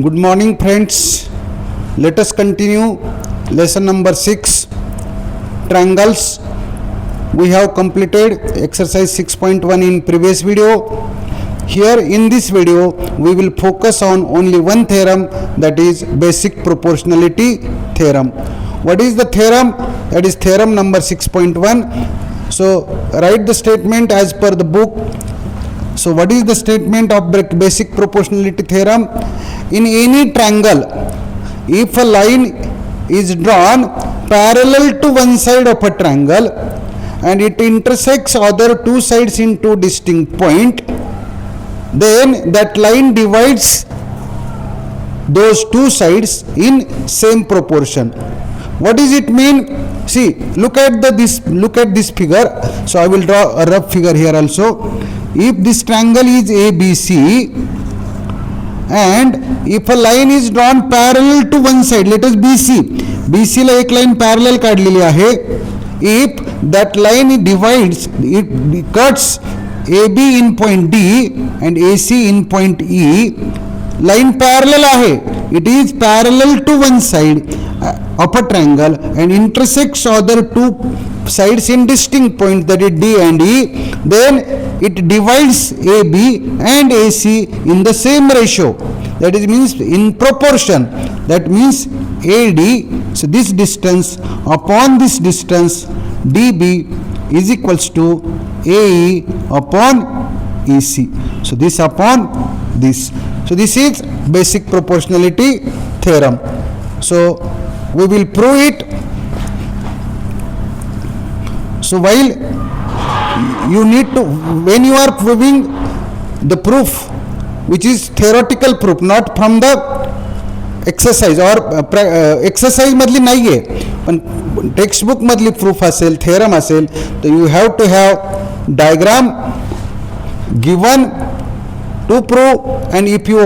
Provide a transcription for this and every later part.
Good morning friends. Let us continue lesson number 6, triangles. We have completed exercise 6.1 in previous video. Here in this video we will focus on only one theorem, that is basic proportionality theorem. What is the theorem? That is theorem number 6.1. So write the statement as per the book. So what is the statement of basic proportionality theorem? In any triangle, if a line is drawn parallel to one side of a triangle and it intersects other two sides into distinct point, then that line divides those two sides in same proportion. What does it mean? See, look at this figure. So I will draw a rough figure here also. If this triangle is ABC and if a line is drawn parallel to one side, let us BC ला एक line parallel काढलेली आहे. If that line divides, it cuts AB in point D and AC in point E, line parallel आहे, it is parallel to one side of a triangle and intersects other two sides in distinct points, that is D and E, then it divides AB and AC in the same ratio, that is means in proportion. That means AD, so this distance upon this distance DB is equals to AE upon EC. So this upon this. So this is basic proportionality theorem. So we will prove it. So while you need to, when you are proving the proof, which is theoretical proof, not from the exercise or exercise मधली नाही आहे, पण textbook मधली proof असेल, theorem असेल, तर you have to have diagram given to prove, and if you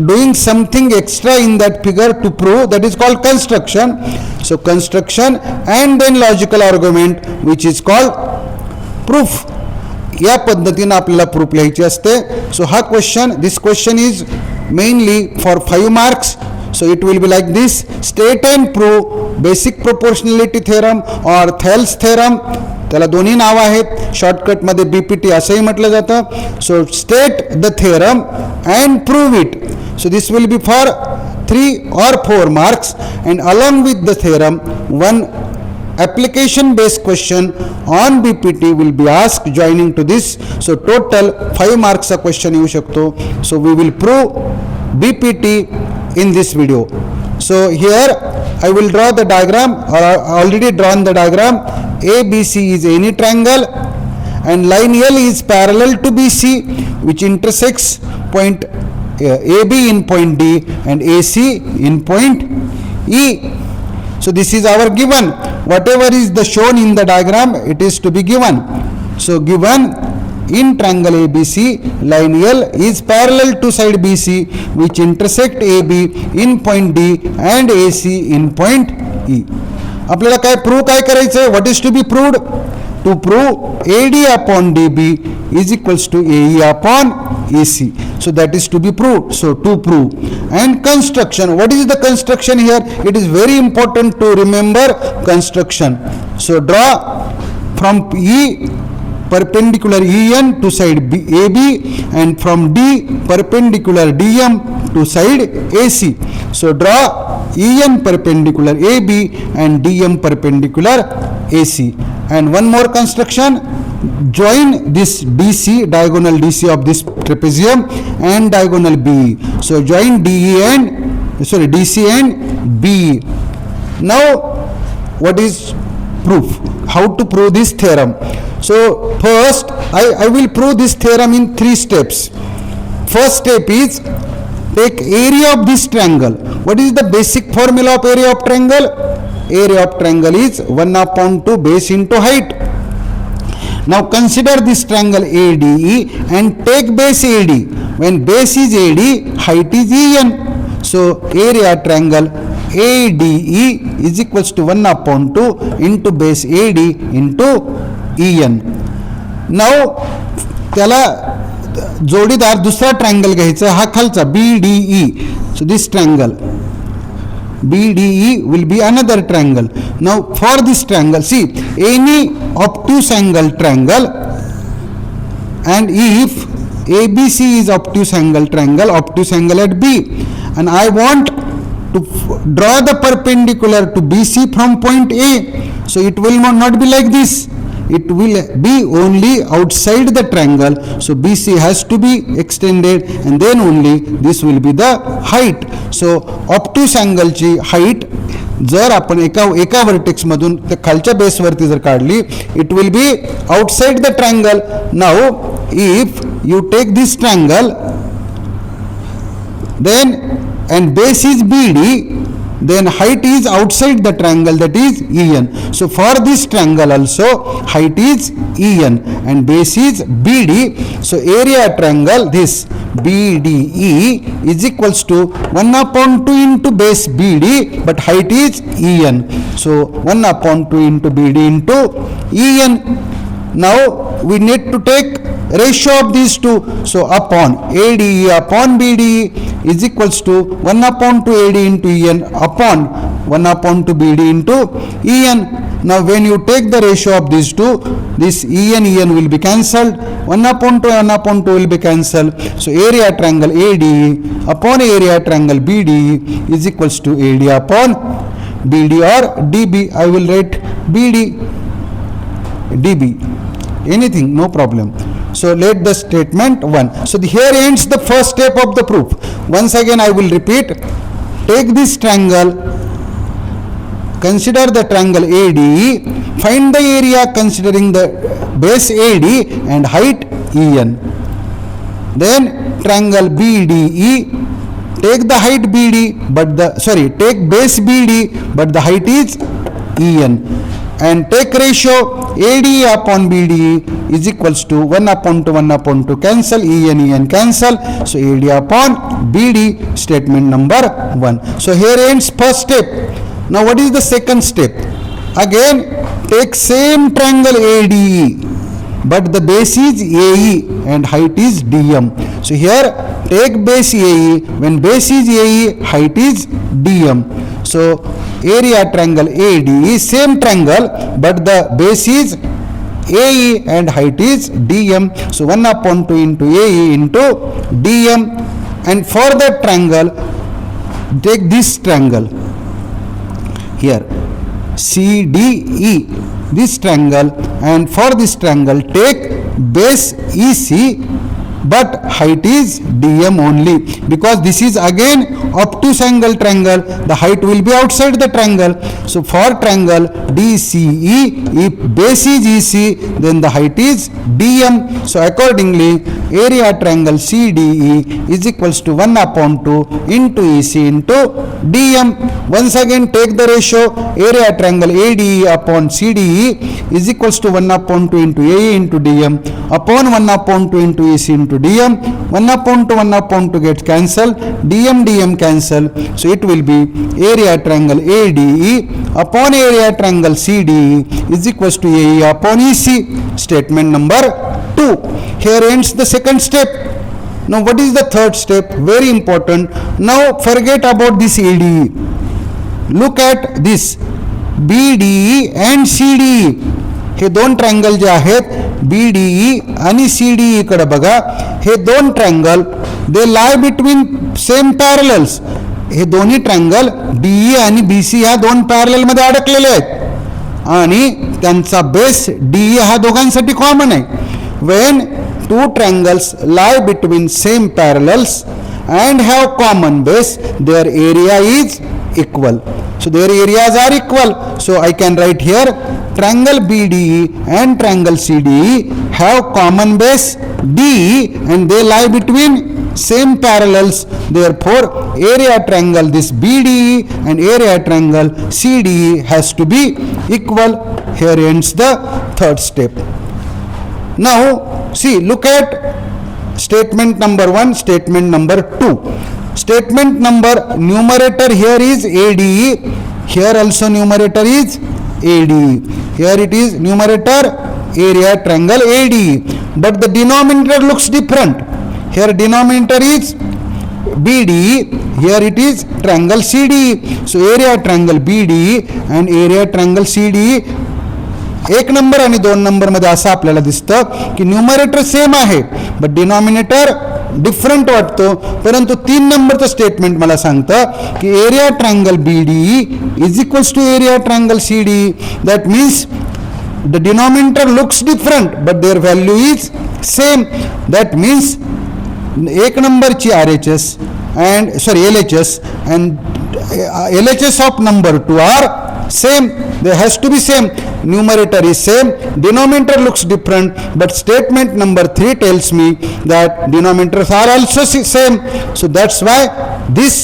doing something extra in that figure to prove, that is called construction. So construction and then logical argument, which is called proof. या पद्धतीने आपल्याला proof लिहायची असते. सो हा question, this question is mainly for 5 marks. So it will be like this: state and prove basic proportionality theorem or Thales theorem. त्याला दोन्ही नाव आहेत. Shortcut मध्ये BPT असंही म्हटलं जातं. So state the theorem and prove it. So this will be for 3 or 4 marks, and along with the theorem, one application based question on BPT will be asked joining to this. So total 5 marks a question येऊ शकतो. So we will prove BPT in this video. So here I will draw the diagram, or I already drawn the diagram. ABC is any triangle and line L is parallel to BC, which intersects point AB in point D and AC in point E. So this is our given. Whatever is the shown in the diagram, it is to be given. So given in triangle ABC, line L is parallel to side BC, which intersect AB in point D and AC in point E. आपल्याला काय prove काय करायचं आहे? What is to be proved? To prove AD upon DB is equals to AE upon AC. So that is to be proved. So to prove. And construction. What is the construction here? It is very important to remember construction. So draw from E perpendicular EN to side AB, and from D perpendicular DM to side AC. So draw EN perpendicular AB and DM perpendicular AC. And one more construction, join this DC, diagonal DC of this trapezium, and diagonal BE. So join DC and BE. Now what is proof? How to prove this theorem? So first I will prove this theorem in 3 steps. First step is take area of this triangle. What is the basic formula of area of triangle? Area of triangle is 1/2 base into height. Now consider this triangle ADE and take base AD. When base is AD, height is EN. So area triangle ADE is equals to 1/2 into base AD into EN. Now त्याला जोडीदार दुसरा triangle घ्यायचा, हा खालचा BDE. So this triangle BDE will be another triangle. Now for this triangle, see any obtuse angle triangle, and if ABC is obtuse angle triangle, obtuse angle at B, and I want to draw the perpendicular to BC from point A, so it will not be like this. It will be only outside the triangle. So BC has to be extended, and then only this will be the height. So obtuse angle ची height जर आपण एका vertex मधून त्या खालच्या बेसवरती जर काढली, it will be outside the triangle. Now if you take this triangle, then and base is BD, then height is outside the triangle, that is EN. So for this triangle also height is EN and base is BD. So area triangle this BDE is equals to 1/2 into base BD, but height is EN. So 1/2 into BD into EN. Now we need to take ratio of these two. So upon ADE upon BDE is equals to 1/2 AD into EN upon 1/2 BD into EN. Now when you take the ratio of these two, this EN will be cancelled, 1/2 will be cancelled. So area triangle ADE upon area triangle BDE is equals to AD upon BD, or DB. I will write BD, DB, anything, no problem. So let the statement 1. So here ends the first step of the proof. Once again I will repeat. Take this triangle, consider the triangle ADE, find the area considering the base AD and height EN. Then triangle BDE, take the height BD, take base BD, but the height is EN. And take ratio ADE upon BDE is equals to 1/2 cancel, EN cancel. So AD upon BD, statement number 1. So here ends first step. Now what is the second step? Again take same triangle ADE, but the base is AE and height is DM. So here take base AE, when base is AE, height is DM. So area triangle ADE, same triangle, but the base is AE and height is DM. So 1/2 into AE into DM. And for the triangle, take this triangle here CDE, this triangle, and for this triangle take base EC, but height is DM only, because this is again obtuse angle triangle, the height will be outside the triangle. So for triangle DCE, if base is EC, then the height is DM. So accordingly area triangle CDE is equals to 1/2 into EC into DM. Once again take the ratio area triangle ADE upon CDE is equals to 1/2 into AE into DM upon 1/2 into EC into DM. 1/2 gets cancelled, DM cancel. So it will be area triangle ADE upon area triangle CDE is equals to AE upon EC, statement number 2. Here ends the second step. Now what is the third step? Very important. Now forget about this ADE. Look at this BDE and CDE. हे दोन triangle जे आहेत BDE आणि CDE कडे बघा. हे दोन triangle दे लाय between same पॅरलल्स. हे दोन्ही triangle DE आणि BC ह्या दोन पॅरलल मध्ये अडकलेले आहेत आणि त्यांचा बेस DE हा दोघांसाठी कॉमन आहे. When two triangles lie between same parallels and have common base, their area is equal. So their areas are equal. So I can write here triangle BDE and triangle CDE have common base DE and they lie between same parallels. Therefore area triangle this BDE and area triangle CDE has to be equal. Here ends the third step. Now see, look at statement number 1, statement number 2. Statement number numerator here is ADE, here also numerator is ADE. Here it is numerator area triangle ADE, but the denominator looks different. Here denominator is BD, here it is triangle CD. So area triangle BD and area triangle CD एक number आणि 2 number मध्ये असं आपल्याला दिसतं की numerator same आहे but denominator different वाटतो, परंतु 3 नंबरचं स्टेटमेंट मला सांगतं की area triangle BD is equals to area triangle CD. That means the denominator looks different but their value is same. That means एक नंबरची RHS and LHS and LHS of number 2 are same. They has to be same. Numerator is same, denominator looks different, but statement number 3 tells me that denominators are also same. So that's why this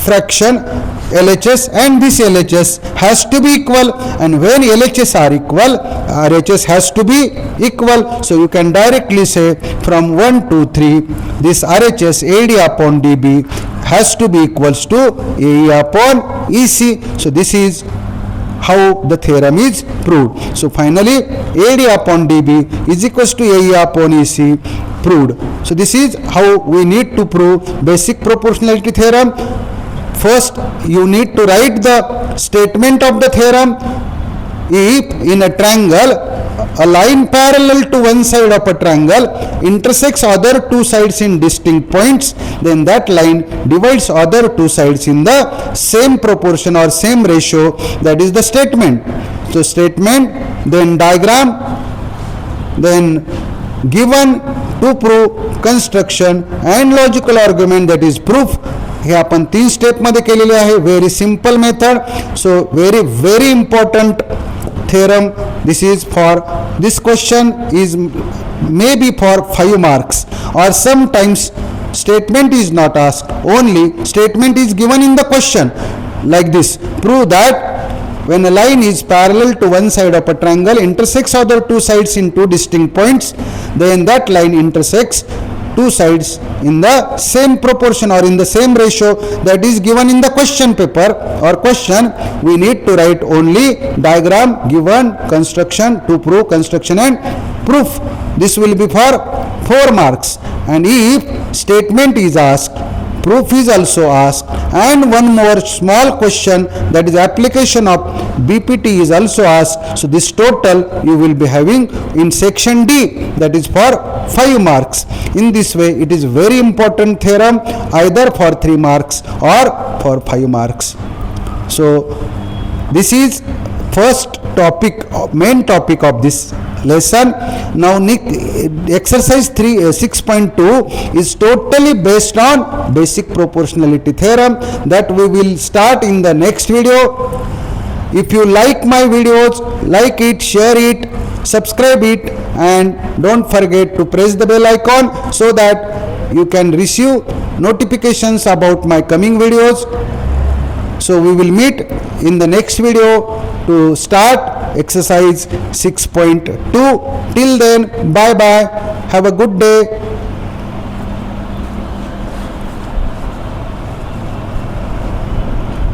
fraction LHS and this LHS has to be equal, and when LHS are equal, RHS has to be equal. So you can directly say from 1 to 3 this RHS AD upon DB has to be equals to AE upon EC. So this is how the theorem is proved. So finally AD upon DB is equals to AE upon EC proved. So this is how we need to prove basic proportionality theorem. First you need to write the statement of the theorem. If in a triangle a line parallel to one side of a triangle intersects other two sides in distinct points, then that line divides other two sides in the same proportion or same ratio. That is the statement. So statement, then diagram, then given to prove construction and logical argument, that is proof. हे आपण 3 step मध्ये केलेले आहे. Very simple method. So very important theorem. This is for this question is maybe for 5 marks, or sometimes statement is not asked, only statement is given in the question like this. Prove that when a line is parallel to one side of a triangle intersects other two sides in two distinct points, then that line intersects two sides in the same proportion or in the same ratio. That is given in the question paper or question. We need to write only diagram, given, construction, to prove construction and proof. This will be for 4 marks. And if statement is asked, proof is also asked, and one more small question, that is application of BPT is also asked. So this total you will be having in section D, that is for 5 marks. In this way it is very important theorem, either for 3 marks or for 5 marks. So this is first topic, main topic of this lesson. Now exercise 6.2 is totally based on basic proportionality theorem, that we will start in the next video. If you like my videos, like it, share it, subscribe it, and don't forget to press the bell icon so that you can receive notifications about my coming videos. So we will meet in the next video to start exercise 6.2. Till then, bye bye. Have a good day.